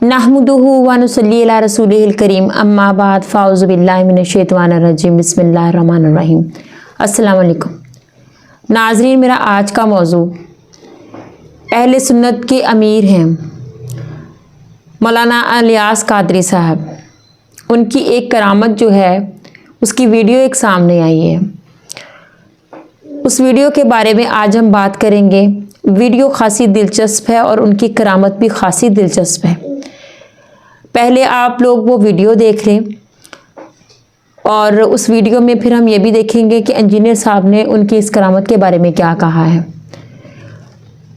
नहमुदुहु व नुसल्ली अला रसूलिहिल करीम अम्मा बाद फ़ाउज़ु बिल्लाहि मिनश्शैतानिर रजीम बिस्मिल्लाहिर रहमानिर रहीम। अस्सलाम वालेकुम नाज़रीन, मेरा आज का मौजू अहले सुन्नत के अमीर हैं मौलाना इलियास कादरी साहब। उनकी एक करामत जो है उसकी वीडियो एक सामने आई है। उस वीडियो के बारे में आज हम बात करेंगे। वीडियो खासी दिलचस्प है और उनकी करामत भी खासी दिलचस्प है। पहले आप लोग वो वीडियो देख लें और उस वीडियो में फिर हम ये भी देखेंगे कि इंजीनियर साहब ने उनकी इस करामत के बारे में क्या कहा है।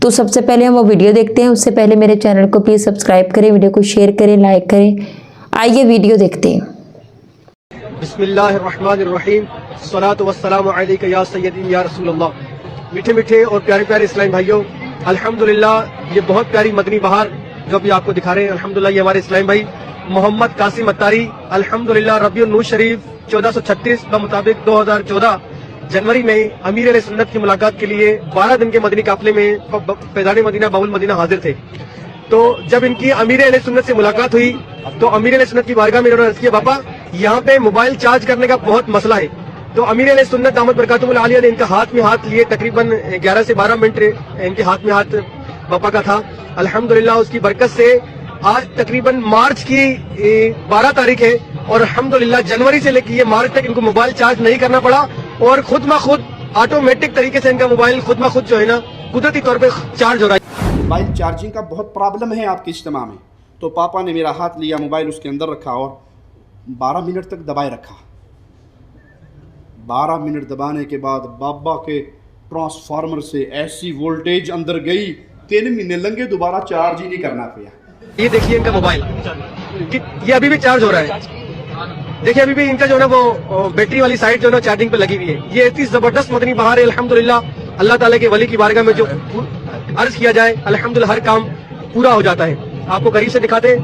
तो सबसे पहले हम वो वीडियो देखते हैं। उससे पहले मेरे चैनल को प्लीज़ सब्सक्राइब करें, वीडियो को शेयर करें, लाइक करें। आइए वीडियो देखते हैं। बिस्मिल्लाहिर्रहमानिर्रहीम, सलातु वस्सलामु अलैका या सय्यदी या रसूलल्लाह। मीठे मीठे और प्यारे प्यारे इस्लामी भाइयों, अल्हम्दुलिल्लाह ये बहुत प्यारी मदनी बहार जो भी आपको दिखा रहे हैं, अल्हम्दुलिल्लाह ये हमारे इस्लामी भाई मोहम्मद कासिम अत्तारी अल्हम्दुलिल्लाह रबीउन नूर शरीफ 1436 के मुताबिक 2014 जनवरी में अमीर अहले सुन्नत की मुलाकात के लिए 12 दिन के मदनी काफिले में फैज़ान मदीना बाबुल मदीना हाजिर थे। तो जब इनकी अमीर अहले सुन्नत से मुलाकात हुई तो अमीर अहले सुन्नत की बारगाह में उन्होंने अर्ज़ किया, बाबा यहाँ पे मोबाइल चार्ज करने का बहुत मसला है। तो अमीर अहले सुन्नत दामत बरकातुहुल आलिया ने इनका हाथ में हाथ लिए, तकरीबन 11 से 12 मिनट इनके हाथ में हाथ बापा का था। अल्हम्दुलिल्लाह उसकी बरकत से आज तकरीबन मार्च की 12 तारीख है और अल्हम्दुलिल्लाह जनवरी से लेकर ये मार्च तक इनको मोबाइल चार्ज नहीं करना पड़ा और खुद ब खुद ऑटोमेटिक तरीके से इनका मोबाइल खुद ब खुद जो है ना कुदरती तौर पे चार्ज हो रहा है। मोबाइल चार्जिंग का बहुत प्रॉब्लम है आपके इज्तिमा में। तो पापा ने मेरा हाथ लिया, मोबाइल उसके अंदर रखा और 12 मिनट तक दबाए रखा। 12 मिनट दबाने के बाद बाबा के ट्रांसफार्मर से ऐसी वोल्टेज अंदर गई, 3 महीने लंघे, दोबारा चार्ज ही नहीं करना पड़ा। ये देखिए इनका मोबाइल, ये अभी भी चार्ज हो रहा है। देखिए अभी भी इनका जो है ना वो बैटरी वाली साइड जो है ना चार्जिंग पे लगी हुई है। ये इतनी जबरदस्त मदनी बहार है। अल्हम्दुलिल्लाह अल्लाह ताला के वली की बारगाह में जो अर्ज किया जाए अल्हम्दुलिल्लाह हर काम पूरा हो जाता है। आपको करीब से दिखाते हैं।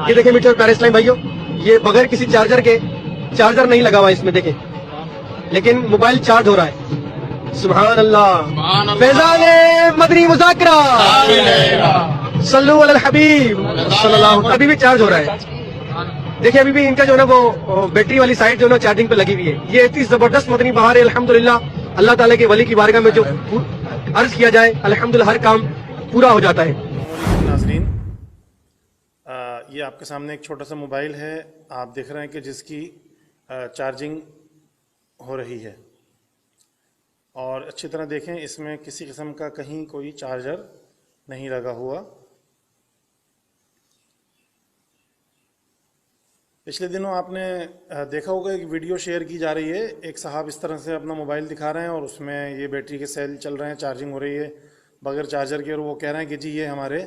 ये देखिए मीठे और प्यारे इस्लामी भाइयों, ये बगैर किसी चार्जर के, चार्जर नहीं लगा हुआ इसमें देखें, लेकिन मोबाइल चार्ज हो रहा है। सुभान अल्लाह। फैज़ान मदनी मुज़ाकरा सल्लु अलल हबीब सल्लल्लाहु। अभी भी चार्ज हो रहा है। देखिए अभी भी इनका जो है ना वो बैटरी वाली साइड जो है ना चार्जिंग पे लगी हुई है। ये इतनी जबरदस्त मदनी बहार है। अल्हम्दुलिल्लाह अल्लाह ताला के वली की बारगाह में जो अर्ज किया जाए अल्हम्दुलिल्लाह हर काम पूरा हो जाता है। नाज़रीन, ये आपके सामने एक छोटा सा मोबाइल है, आप देख रहे हैं कि जिसकी चार्जिंग हो रही है और अच्छी तरह देखें, इसमें किसी किस्म का कहीं कोई चार्जर नहीं लगा हुआ। पिछले दिनों आपने देखा होगा एक वीडियो शेयर की जा रही है, एक साहब इस तरह से अपना मोबाइल दिखा रहे हैं और उसमें ये बैटरी के सेल चल रहे हैं, चार्जिंग हो रही है बगैर चार्जर के, और वो कह रहे हैं कि जी ये हमारे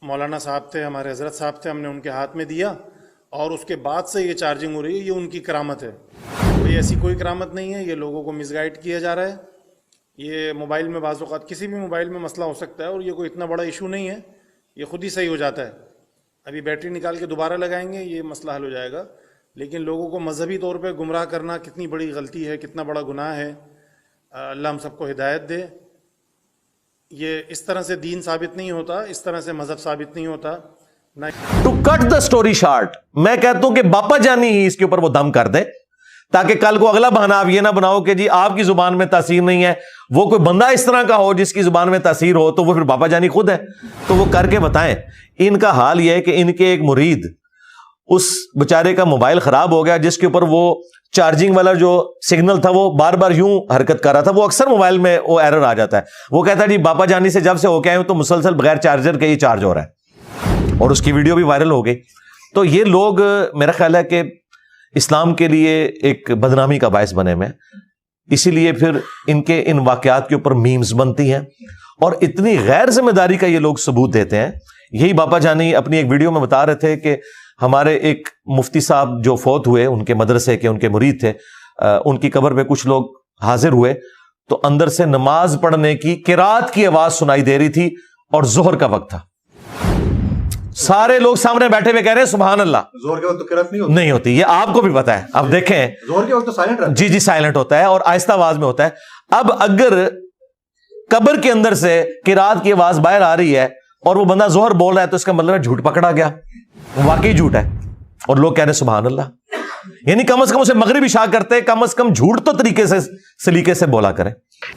मौलाना साहब थे, हमारे हज़रत साहब थे, हमने उनके हाथ में दिया और उसके बाद से ये चार्जिंग हो रही है, ये उनकी करामत है। तो ये ऐसी कोई करामत नहीं है, ये लोगों को मिसगाइड किया जा रहा है। ये मोबाइल में बाज़ औक़ात किसी भी मोबाइल में मसला हो सकता है और ये कोई इतना बड़ा इशू नहीं है, ये खुद ही सही हो जाता है। अभी बैटरी निकाल के दोबारा लगाएंगे, ये मसला हल हो जाएगा। लेकिन लोगों को मजहबी तौर पे गुमराह करना कितनी बड़ी गलती है, कितना बड़ा गुनाह है। अल्लाह हम सबको हिदायत दे। ये इस तरह से दीन साबित नहीं होता, इस तरह से मजहब साबित नहीं होता। To cut the story short, मैं कहता हूं कि बापा जानी ही इसके ऊपर वो दम कर दे, ताकि कल को अगला बहाना आप ये ना बनाओ कि जी आपकी जुबान में तासीर नहीं है। वो कोई बंदा इस तरह का हो जिसकी जुबान में तासीर हो तो वो फिर बापा जानी खुद है, तो वो करके बताएं। इनका हाल यह है कि इनके एक मुरीद, उस बेचारे का मोबाइल खराब हो गया जिसके ऊपर वो चार्जिंग वाला जो सिग्नल था वो बार बार यूं हरकत कर रहा था। वो अक्सर मोबाइल में वो एरर आ जाता है। वो कहता है जी बापा जानी से जब से होके आए तो मुसलसल बगैर चार्जर के ही चार्ज हो रहा है, और उसकी वीडियो भी वायरल हो गई। तो ये लोग, मेरा ख्याल है कि इस्लाम के लिए एक बदनामी का बायस बने में, इसीलिए फिर इनके इन वाकयात के ऊपर मीम्स बनती हैं और इतनी गैर जिम्मेदारी का ये लोग सबूत देते हैं। यही बापा जानी अपनी एक वीडियो में बता रहे थे कि हमारे एक मुफ्ती साहब जो फौत हुए, उनके मदरसे के उनके मुरीद थे, उनकी कब्र पे कुछ लोग हाजिर हुए तो अंदर से नमाज पढ़ने की किरात की आवाज सुनाई दे रही थी और जोहर का वक्त था। सारे लोग सामने बैठे हुए कह रहे हैं सुभान अल्लाह। जोर के वक्त तो किरात नहीं होती, ये आपको भी पता है। अब देखें, जोर के वक्त तो साइलेंट रहता है। जी साइलेंट होता है और आहिस्ता आवाज में होता है। अब अगर कब्र के अंदर से किरात की आवाज बाहर आ रही है اور وہ بندہ ظہر بول رہا ہے تو اس کا مطلب ہے جھوٹ پکڑا گیا, واقعی جھوٹ ہے, اور لوگ کہہ رہے ہیں سبحان اللہ. یعنی کم از کم اسے مغرب عشاء کرتے, کم از کم جھوٹ تو طریقے سے سلیقے سے بولا کریں.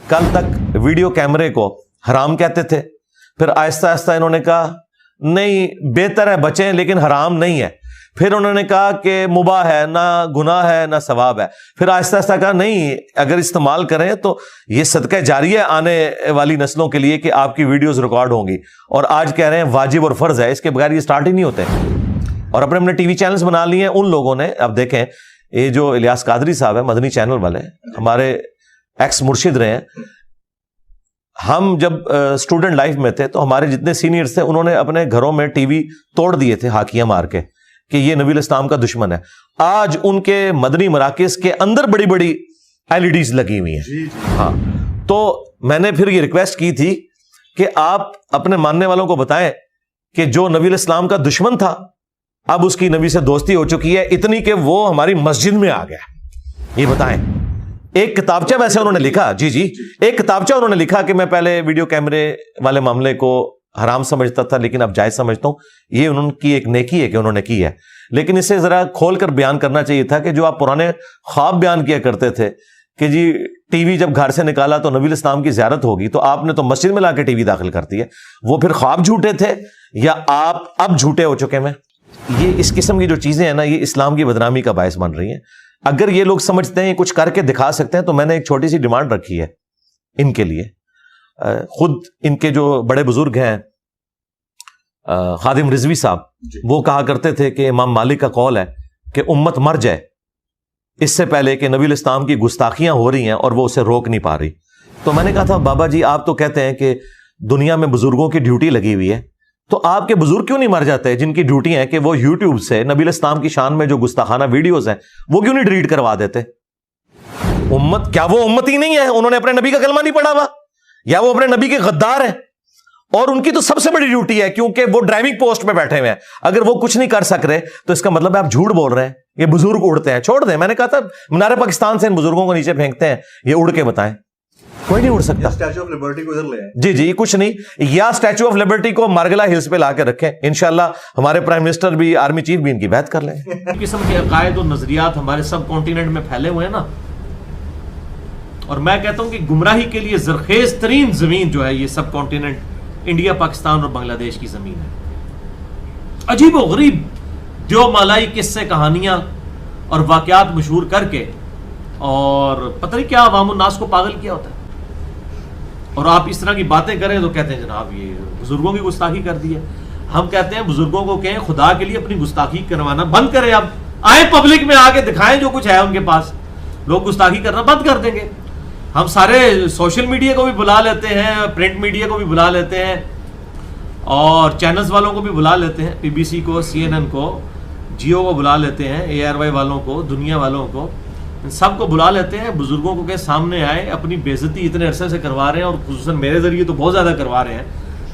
کل تک ویڈیو کیمرے کو حرام کہتے تھے, پھر آہستہ آہستہ انہوں نے کہا نہیں بہتر ہے بچیں لیکن حرام نہیں ہے, پھر انہوں نے کہا کہ مباح ہے, نہ گناہ ہے نہ ثواب ہے, پھر آہستہ آہستہ کہا نہیں اگر استعمال کریں تو یہ صدقہ جاریہ آنے والی نسلوں کے لیے کہ آپ کی ویڈیوز ریکارڈ ہوں گی, اور آج کہہ رہے ہیں واجب اور فرض ہے, اس کے بغیر یہ سٹارٹ ہی نہیں ہوتے. اور اپنے ٹی وی چینلز بنا لیے ہیں ان لوگوں نے. اب دیکھیں یہ جو الیاس قادری صاحب ہیں مدنی چینل والے, ہمارے ایکس مرشد رہے ہیں. ہم جب اسٹوڈنٹ لائف میں تھے تو ہمارے جتنے سینئرز تھے انہوں نے اپنے گھروں میں ٹی وی توڑ دیے تھے ہاکیاں مار کے کہ یہ نبی الاسلام کا دشمن ہے. آج ان کے مدنی مراکز کے اندر بڑی بڑی LEDs لگی ہوئی ہیں. ہاں, تو میں نے پھر یہ ریکویسٹ کی تھی کہ آپ اپنے ماننے والوں کو بتائیں کہ جو نبی الاسلام کا دشمن تھا اب اس کی نبی سے دوستی ہو چکی ہے اتنی کہ وہ ہماری مسجد میں آ گیا. یہ بتائیں. ایک کتابچہ ویسے انہوں نے لکھا, جی ایک کتابچہ انہوں نے لکھا کہ میں پہلے ویڈیو کیمرے والے معاملے کو حرام سمجھتا تھا لیکن اب جائز سمجھتا ہوں. یہ انہوں کی ایک نیکی ہے کہ انہوں نے کی ہے, لیکن اسے ذرا کھول کر بیان کرنا چاہیے تھا کہ جو آپ پرانے خواب بیان کیا کرتے تھے کہ جی ٹی وی جب گھر سے نکالا تو نبی الاسلام کی زیارت ہوگی, تو آپ نے تو مسجد میں لا کے ٹی وی داخل کر دی ہے. وہ پھر خواب جھوٹے تھے یا آپ اب جھوٹے ہو چکے ہیں؟ یہ اس قسم کی جو چیزیں ہیں نا یہ اسلام کی بدنامی کا باعث بن رہی ہیں. اگر یہ لوگ سمجھتے ہیں کچھ کر کے دکھا سکتے ہیں تو میں نے ایک چھوٹی سی ڈیمانڈ رکھی ہے ان کے لیے. خود ان کے جو بڑے بزرگ ہیں خادم رضوی صاحب, وہ کہا کرتے تھے کہ امام مالک کا قول ہے کہ امت مر جائے اس سے پہلے کہ نبی الاسلام کی گستاخیاں ہو رہی ہیں اور وہ اسے روک نہیں پا رہی. تو میں نے کہا تھا بابا جی آپ تو کہتے ہیں کہ دنیا میں بزرگوں کی ڈیوٹی لگی ہوئی ہے, تو آپ کے بزرگ کیوں نہیں مر جاتے جن کی ڈیوٹی ہے کہ وہ یوٹیوب سے نبی الاسلام کی شان میں جو گستاخانہ ویڈیوز ہیں وہ کیوں نہیں ڈیلیٹ کروا دیتے؟ امت کیا وہ امت ہی نہیں ہے؟ انہوں نے اپنے نبی کا کلمہ نہیں پڑھا ہوا, یا وہ اپنے نبی کے غدار ہیں؟ اور ان کی تو سب سے بڑی ڈیوٹی ہے کیونکہ وہ ڈرائیونگ پوسٹ میں بیٹھے ہوئے ہیں. اگر وہ کچھ نہیں کر سک رہے تو اس کا مطلب ہے آپ جھوٹ بول رہے ہیں. یہ بزرگ اڑتے ہیں, چھوڑ دیں. میں نے کہا تھا مینار پاکستان سے ان بزرگوں کو نیچے پھینکتے ہیں, یہ اڑ کے بتائیں. کوئی نہیں اڑ سکتا. اسٹیچو آف لبرٹی کو ادھر لے آئیں. جی کچھ نہیں, یا اسٹیچو آف لبرٹی کو مارگلا ہلز پہ لا کے رکھیں, انشاءاللہ ہمارے پرائم منسٹر بھی آرمی چیف بھی ان کی بیعت کر لیں. قسم کے عقائد اور نظریات ہمارے سب کانٹیننٹ میں پھیلے ہوئے ہیں نا, اور میں کہتا ہوں کہ گمراہی کے لیے زرخیز ترین زمین جو ہے یہ سب کانٹیننٹ انڈیا, پاکستان اور بنگلہ دیش کی زمین ہے. عجیب و غریب دیو مالائی قصے کہانیاں اور واقعات مشہور کر کے, اور پتہ نہیں کیا عوام الناس کو پاگل کیا ہوتا ہے. اور آپ اس طرح کی باتیں کریں تو کہتے ہیں جناب یہ بزرگوں کی گستاخی کر دی ہے. ہم کہتے ہیں بزرگوں کو کہیں خدا کے لیے اپنی گستاخی کروانا بند کریں. اب آئے پبلک میں آ کے دکھائیں جو کچھ ہے ان کے پاس, لوگ گستاخی کرنا بند کر دیں گے. ہم سارے سوشل میڈیا کو بھی بلا لیتے ہیں, پرنٹ میڈیا کو بھی بلا لیتے ہیں, اور چینلز والوں کو بھی بلا لیتے ہیں, BBC کو, CNN کو, جیو کو بلا لیتے ہیں, ARY والوں کو, دنیا والوں کو, ان سب کو بلا لیتے ہیں. بزرگوں کو کہ سامنے آئے, اپنی بے عزتی اتنے عرصے سے کروا رہے ہیں اور خصوصاً میرے ذریعے تو بہت زیادہ کروا رہے ہیں,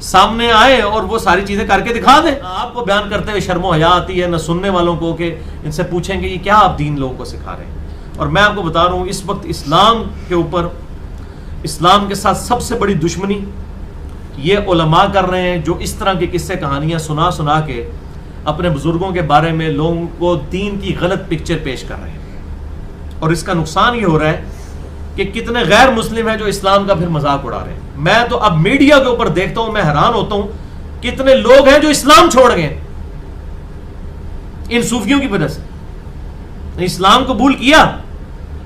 سامنے آئے اور وہ ساری چیزیں کر کے دکھا دیں. آپ کو بیان کرتے ہوئے شرم و حیا آتی ہے, نہ سننے والوں کو کہ ان سے پوچھیں کہ یہ کیا آپ دین لوگوں کو سکھا رہے ہیں. اور میں آپ کو بتا رہا ہوں اس وقت اسلام کے اوپر, اسلام کے ساتھ سب سے بڑی دشمنی یہ علماء کر رہے ہیں جو اس طرح کی قصے کہانیاں سنا سنا کے اپنے بزرگوں کے بارے میں لوگوں کو دین کی غلط پکچر پیش کر رہے ہیں. اور اس کا نقصان یہ ہو رہا ہے کہ کتنے غیر مسلم ہیں جو اسلام کا پھر مذاق اڑا رہے ہیں. میں تو اب میڈیا کے اوپر دیکھتا ہوں, میں حیران ہوتا ہوں کتنے لوگ ہیں جو اسلام چھوڑ گئے ان صوفیوں کی وجہ سے. اسلام قبول کیا,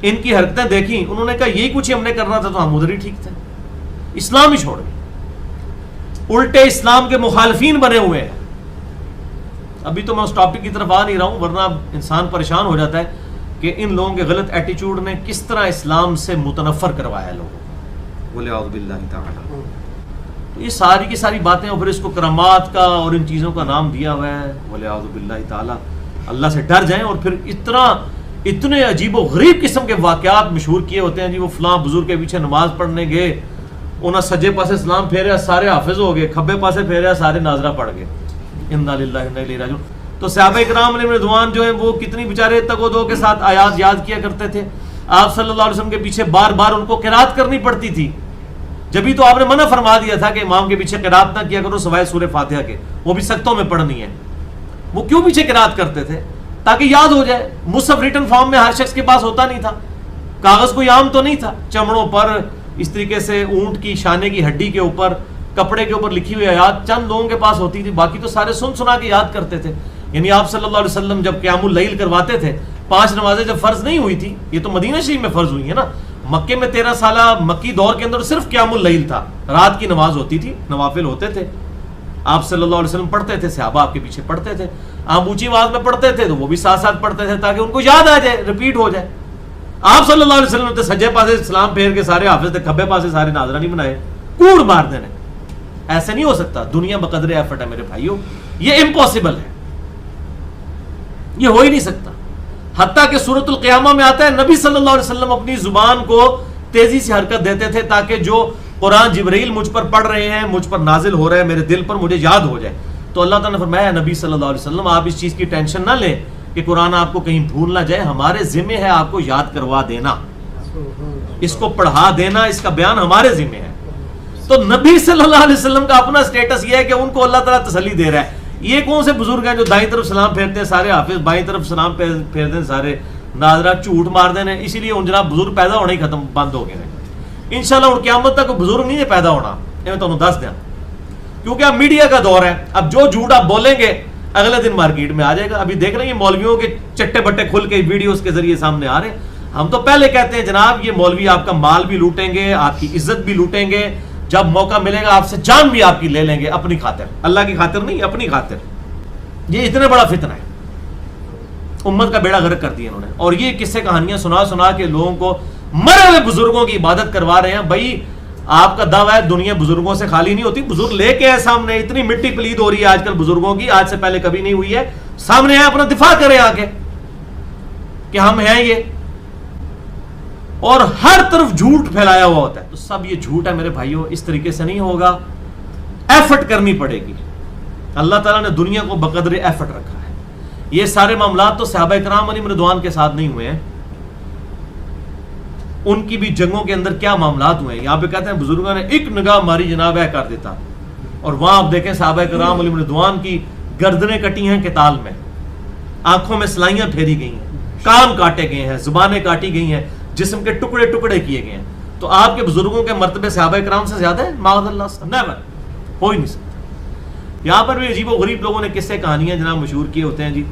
ان کی حرکتیں دیکھی, انہوں نے کہا یہی کچھ ہم نے کرنا تھا تو ہم ادھر ہی ٹھیک تھے, اسلام ہی چھوڑ گئے, الٹے اسلام کے مخالفین بنے ہوئے ہیں. ابھی تو میں اس ٹاپک کی طرف آ نہیں رہا ہوں ورنہ انسان پریشان ہو جاتا ہے کہ ان لوگوں کے غلط ایٹیچیوڈ نے کس طرح اسلام سے متنفر کروایا لوگوں کو. وَلِعَوْذُ بِاللَّهِ تَعَالَى. تو یہ ساری کی ساری باتیں, اور پھر اس کو کرامات کا اور ان چیزوں کا نام دیا ہوا ہے. وَلِعَوْذُ بِاللَّهِ تَعَالَى. اللہ سے ڈر جائیں. اور پھر اتنے عجیب و غریب قسم کے واقعات مشہور کیے ہوتے ہیں. جی وہ فلاں بزرگ کے پیچھے نماز پڑھنے گئے, انہیں سجے پاسے سلام پھیریا سارے حافظ ہو گئے, کھبے پاسے پھیریا سارے ناظرہ پڑھ گئے. اِنَّا لِلَّهِ وَإِنَّا إِلَيْهِ رَاجِعُونَ. تو صحابہ کرام علیہ رضوان جو ہیں وہ کتنی بیچارے تگ و دو کے ساتھ آیات یاد کیا کرتے تھے. آپ صلی اللہ علیہ وسلم کے پیچھے بار بار ان کو قرات کرنی پڑتی تھی. जब तो आपने मना फरमा दिया था कि इमाम के पीछे किरात ना किया करो सवाए सूरह फातिहा के, वो भी सख्तों में पढ़नी है। वो क्यों पीछे किरात करते थे? ताकि याद हो जाए। मुसहफ रिटन फॉर्म में हर शख्स के पास होता नहीं था, कागज कोई आम तो नहीं था, चमड़ों पर इस तरीके से ऊंट की शाने की हड्डी के ऊपर, कपड़े के ऊपर लिखी हुई आयत चंद लोगों के पास होती थी, बाकी तो सारे सुन सुना के याद करते थे। यानी आप सल्लल्लाहु अलैहि वसल्लम जब क़यामुल लैल करवाते थे, 5 नमाजें जब फर्ज नहीं हुई थी, ये तो मदीना शरीफ में फर्ज हुई है ना, मक्के में 13 साल मक्की दौर के अंदर सिर्फ क़यामुल लैल था, रात की नमाज होती थी, नवाफिल होते थे, आप सल्लल्लाहु अलैहि वसल्लम पढ़ते थे, सहाबा आपके पीछे पढ़ते थे, आप ऊंची आवाज में पढ़ते थे तो वो भी साथ साथ पढ़ते थे ताकि उनको याद आ जाए, रिपीट हो जाए। आप सल्लल्लाहु अलैहि वसल्लम तो सज्जे पासे सलाम फेर के सारे हाफिज थे, खब्बे पासे सारे नाजरा नहीं बनाए, कूड़ मार देने, ऐसे नहीं हो सकता। दुनिया बकदरे एफर्ट है मेरे भाइयों, ये इम्पॉसिबल है, ये हो ही नहीं सकता। हत्ता कि सूरतुल क़ियामा में आता है नबी सल्लल्लाहु अलैहि वसल्लम अपनी जुबान को तेजी से हरकत देते थे ताकि जो कुरान जिब्रील मुझ पर पढ़ रहे हैं, मुझ पर नाजिल हो रहा है, मेरे दिल पर मुझे याद हो जाए। तो अल्लाह ताला ने फरमाया नबी सल्लल्लाहु अलैहि वसल्लम आप इस चीज की टेंशन ना लें कि कुरान आपको कहीं भूल ना जाए, हमारे जिम्मे है आपको याद करवा देना, इसको पढ़ा देना, इसका बयान हमारे जिम्मे है। तो नबी सल्लल्लाहु अलैहि वसल्लम का अपना स्टेटस ये है कि उनको अल्लाह ताला तसल्ली दे रहा है। ये कौन से बुजुर्ग हैं जो दाईं तरफ सलाम फेरते हैं सारे हाफिज, बाईं तरफ सलाम फेरते हैं सारे नाजरा, झूठ मार देने, इसीलिए उन जनाब बुजुर्ग पैदा होने ही खत्म बंद हो गए। इंशाल्लाह उन क़यामत तक बुजुर्ग नहीं है पैदा होना, ये मैं तुहानू दस दिया, क्योंकि अब मीडिया का दौर है, अब जो झूठ आप बोलेंगे अगले दिन मार्केट में आ जाएगा। अभी देख रहे हैं मौलवियों के चट्टे बट्टे खुल के वीडियोस के जरिए सामने आ रहे हैं। हम तो पहले कहते हैं जनाब ये मौलवी आपका माल भी लूटेंगे, आपकी इज्जत भी लूटेंगे, जब मौका मिलेगा आपसे जान भी आपकी ले लेंगे, अपनी खातिर, अल्लाह की खातिर नहीं, अपनी खातिर। ये इतना बड़ा फितना है, उम्मत का बेड़ा गर्क कर दिया इन्होंने। और ये किस्से कहानियां सुना सुना के लोगों को मरे हुए बुजुर्गों की इबादत करवा रहे हैं। भाई आपका दावा है दुनिया बुजुर्गों से खाली नहीं होती, बुजुर्ग लेके आए सामने, इतनी मिट्टी पलीद हो रही है आजकल बुजुर्गों की, आज से पहले कभी नहीं हुई है, सामने आए अपना दिफा करें आके कि हम हैं ये, और हर तरफ झूठ फैलाया हुआ होता है। तो सब ये झूठ है मेरे भाइयों, इस तरीके से नहीं होगा, एफर्ट करनी पड़ेगी। अल्लाह ताला ने दुनिया को बकदरे एफर्ट रखा है। ये सारे मामला तो सहाबा इकराम अलैहिम रिदवान के साथ नहीं हुए हैं, उनकी भी जंगों के अंदर क्या मामलात हुए हैं। यहां पे कहते हैं बुजुर्गों ने एक निगाह मारी जनाब है कर देता, और वहां आप देखें सहाबा इकराम अलैहिम रिदवान की गर्दनें कटी हैं किताल में, आंखों में सलाइयां फेरी गई हैं, कान काटे गए हैं, जुबानें काटी गई हैं, जिस्म के टुकड़े टुकड़े किए गए हैं। तो आपके बुजुर्गों के मर्तबे सहाबा इकराम से ज्यादा है? माअज़ल्लाह, नेवर, हो ही नहीं सकता। यहाँ पर भी अजीब व गरीब लोगों ने किस्से कहानियां जनाब मशहूर किए होते हैं जी,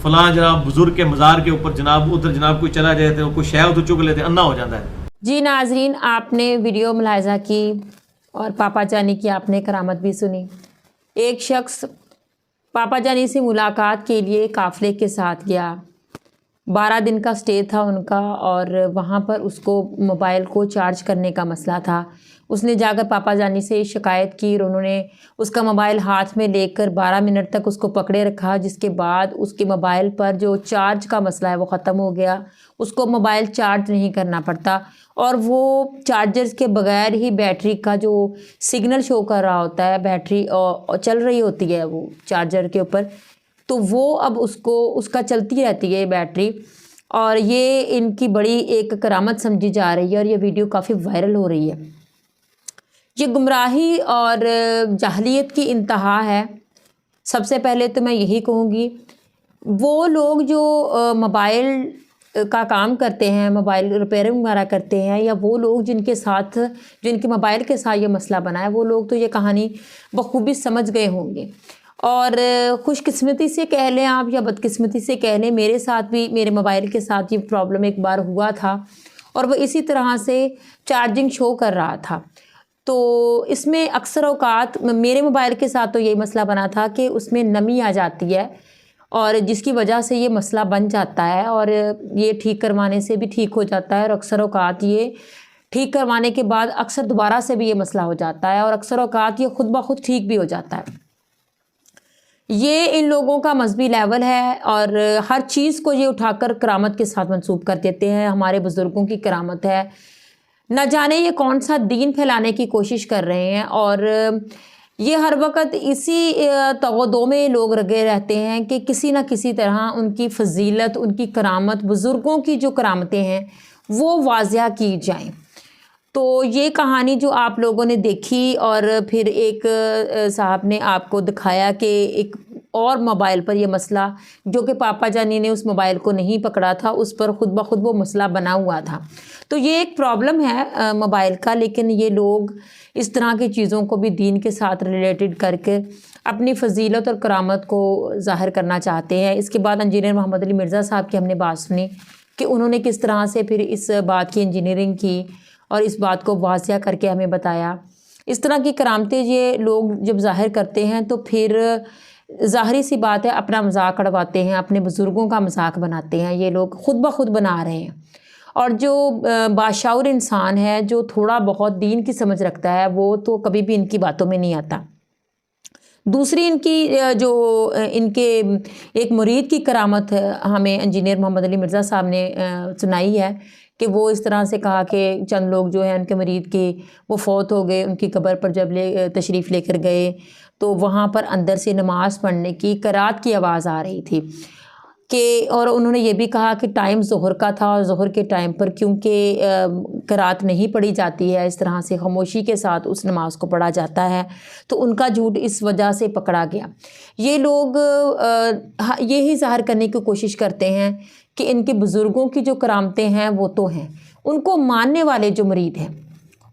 फलां जनाब बुजुर्ग के मज़ार के ऊपर जनाब उधर जनाब कोई चला जाए तो कोई शय उधर चुग लेते, अन्ना हो जाता है। जी नाजरीन, आपने वीडियो मुलाहिजा की और पापा जानी की आपने करामत भी सुनी। एक शख्स पापा जानी से मुलाकात के लिए काफ़िले के साथ गया, 12 दिन का स्टे था उनका, और वहाँ पर उसको मोबाइल को चार्ज करने का मसला था। उसने जाकर पापा जानी से शिकायत की और उन्होंने उसका मोबाइल हाथ में लेकर 12 मिनट तक उसको पकड़े रखा, जिसके बाद उसके मोबाइल पर जो चार्ज का मसला है वो ख़त्म हो गया, उसको मोबाइल चार्ज नहीं करना पड़ता, और वो चार्जर्स के बगैर ही बैटरी का जो सिग्नल शो कर रहा होता है, बैटरी चल रही होती है वो चार्जर के ऊपर, तो वो अब उसका चलती रहती है बैटरी। और ये इनकी बड़ी एक करामत समझी जा रही है और ये वीडियो काफ़ी वायरल हो रही है। ये गुमराही और जाहलियत की इंतहा है। सबसे पहले तो मैं यही कहूँगी, वो लोग जो मोबाइल का काम करते हैं, मोबाइल रिपेयरिंग वगैरह करते हैं, या वो लोग जिनके मोबाइल के साथ ये मसला बना है, वो लोग तो ये कहानी बखूबी समझ गए होंगे। और खुशकिस्मती से कह लें आप या बदकिस्मती से कह लें, मेरे साथ भी मेरे मोबाइल के साथ ये प्रॉब्लम एक बार हुआ था, और वो इसी तरह से चार्जिंग शो कर रहा था। तो इसमें अक्सर औकात मेरे मोबाइल के साथ तो यही मसला बना था कि उसमें नमी आ जाती है, और जिसकी वजह से ये मसला बन जाता है, और ये ठीक करवाने से भी ठीक हो जाता है, और अक्सर औकात ये ठीक करवाने के बाद अक्सर दोबारा से भी ये मसला हो जाता है, और अक्सर औकात ये खुद ब खुद ठीक भी हो जाता है। ये इन लोगों का मजहबी लेवल है, और हर चीज़ को ये उठाकर करामत के साथ मंसूब कर देते हैं, हमारे बुज़ुर्गों की करामत है। न जाने ये कौन सा दीन फैलाने की कोशिश कर रहे हैं, और ये हर वक्त इसी तगदो में लोग लगे रहते हैं कि किसी न किसी तरह उनकी फजीलत, उनकी करामत, बुज़ुर्गों की जो करामतें हैं वो वाज़िया की जाएं। تو یہ کہانی جو آپ لوگوں نے دیکھی اور پھر ایک صاحب نے آپ کو دکھایا کہ ایک اور موبائل پر یہ مسئلہ جو کہ پاپا جانی نے اس موبائل کو نہیں پکڑا تھا اس پر خود بخود وہ مسئلہ بنا ہوا تھا. تو یہ ایک پرابلم ہے موبائل کا، لیکن یہ لوگ اس طرح کی چیزوں کو بھی دین کے ساتھ ریلیٹڈ کر کے اپنی فضیلت اور کرامت کو ظاہر کرنا چاہتے ہیں. اس کے بعد انجینئر محمد علی مرزا صاحب کی ہم نے بات سنی کہ انہوں نے کس طرح سے پھر اس بات کی انجینئرنگ کی اور اس بات کو واضح کر کے ہمیں بتایا. اس طرح کی کرامتیں یہ لوگ جب ظاہر کرتے ہیں تو پھر ظاہری سی بات ہے اپنا مذاق اڑواتے ہیں، اپنے بزرگوں کا مذاق بناتے ہیں. یہ لوگ خود بخود بنا رہے ہیں. اور جو باشعور انسان ہے، جو تھوڑا بہت دین کی سمجھ رکھتا ہے، وہ تو کبھی بھی ان کی باتوں میں نہیں آتا. دوسری ان کی جو ان کے ایک مرید کی کرامت ہمیں انجینئر محمد علی مرزا صاحب نے سنائی ہے کہ وہ اس طرح سے کہا کہ چند لوگ جو ہیں ان کے مرید کے وہ فوت ہو گئے. ان کی قبر پر جب تشریف لے کر گئے تو وہاں پر اندر سے نماز پڑھنے کی قرات کی آواز آ رہی تھی کہ، اور انہوں نے یہ بھی کہا کہ ٹائم ظہر کا تھا اور ظہر کے ٹائم پر کیونکہ قرات نہیں پڑھی جاتی ہے، اس طرح سے خاموشی کے ساتھ اس نماز کو پڑھا جاتا ہے، تو ان کا جھوٹ اس وجہ سے پکڑا گیا. یہ لوگ یہی ظاہر کرنے کی کوشش کرتے ہیں کہ ان کے بزرگوں کی جو کرامتیں ہیں وہ تو ہیں. ان کو ماننے والے جو مرید ہیں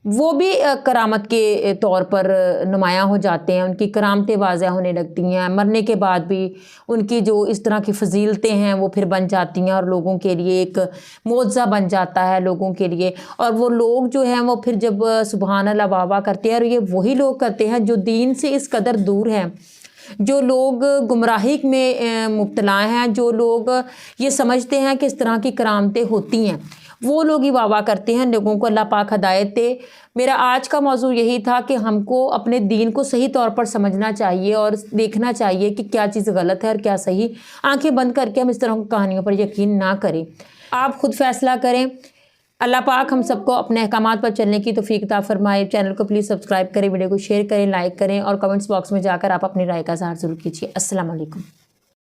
وہ بھی کرامت کے طور پر نمایاں ہو جاتے ہیں. ان کی کرامتیں واضح ہونے لگتی ہیں. مرنے کے بعد بھی ان کی جو اس طرح کی فضیلتیں ہیں وہ پھر بن جاتی ہیں اور لوگوں کے لیے ایک معجزہ بن جاتا ہے لوگوں کے لیے. اور وہ لوگ جو ہیں وہ پھر جب سبحان اللہ واہ واہ کرتے ہیں، اور یہ وہی لوگ کرتے ہیں جو دین سے اس قدر دور ہیں، جو لوگ گمراہی میں مبتلا ہیں، جو لوگ یہ سمجھتے ہیں کہ اس طرح کی کرامتیں ہوتی ہیں، وہ لوگ ہی واہ واہ کرتے ہیں. لوگوں کو اللہ پاک ہدایت دے. میرا آج کا موضوع یہی تھا کہ ہم کو اپنے دین کو صحیح طور پر سمجھنا چاہیے اور دیکھنا چاہیے کہ کیا چیز غلط ہے اور کیا صحیح. آنکھیں بند کر کے ہم اس طرح کی کہانیوں پر یقین نہ کریں. آپ خود فیصلہ کریں. اللہ پاک ہم سب کو اپنے احکامات پر چلنے کی توفیق عطا فرمائے. چینل کو پلیز سبسکرائب کریں، ویڈیو کو شیئر کریں، لائک کریں اور کمنٹس باکس میں جا کر آپ اپنی رائے کا اظہار ضرور کیجیے. السلام علیکم.